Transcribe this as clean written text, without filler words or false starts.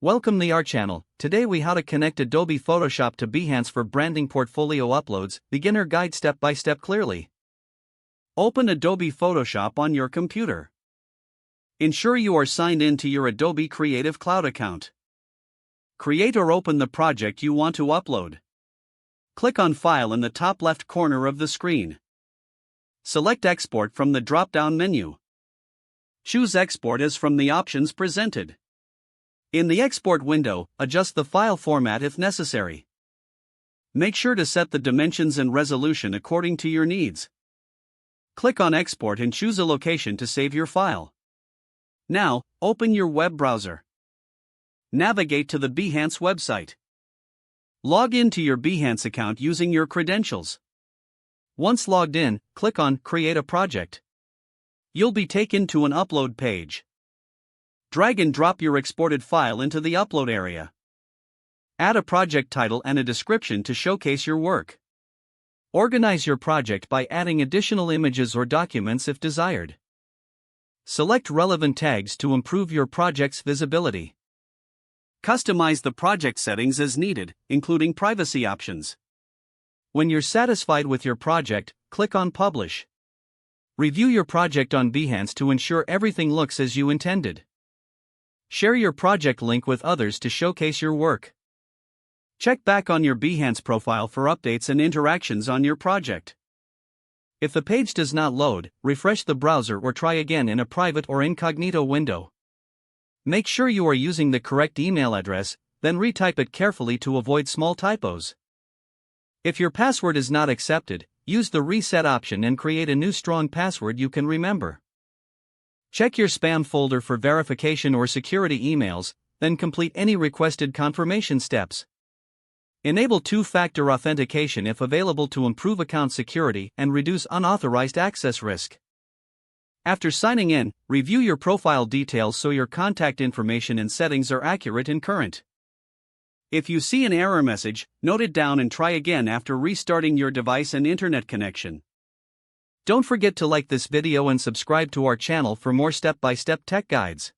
Welcome to our channel. Today we how to connect Adobe Photoshop to Behance for branding portfolio uploads, beginner guide step by step clearly. Open Adobe Photoshop on your computer. Ensure you are signed in to your Adobe Creative Cloud account. Create or open the project you want to upload. Click on File in the top left corner of the screen. Select Export from the drop-down menu. Choose Export as from the options presented. In the Export window, adjust the file format if necessary. Make sure to set the dimensions and resolution according to your needs. Click on Export and choose a location to save your file. Now, open your web browser. Navigate to the Behance website. Log into your Behance account using your credentials. Once logged in, click on Create a Project. You'll be taken to an upload page. Drag and drop your exported file into the upload area. Add a project title and a description to showcase your work. Organize your project by adding additional images or documents if desired. Select relevant tags to improve your project's visibility. Customize the project settings as needed, including privacy options. When you're satisfied with your project, click on Publish. Review your project on Behance to ensure everything looks as you intended. Share your project link with others to showcase your work. Check back on your Behance profile for updates and interactions on your project. If the page does not load, refresh the browser or try again in a private or incognito window. Make sure you are using the correct email address, then retype it carefully to avoid small typos. If your password is not accepted, use the reset option and create a new strong password you can remember. Check your spam folder for verification or security emails, then complete any requested confirmation steps. Enable two-factor authentication if available to improve account security and reduce unauthorized access risk. After signing in, review your profile details so your contact information and settings are accurate and current. If you see an error message, note it down and try again after restarting your device and internet connection. Don't forget to like this video and subscribe to our channel for more step-by-step tech guides.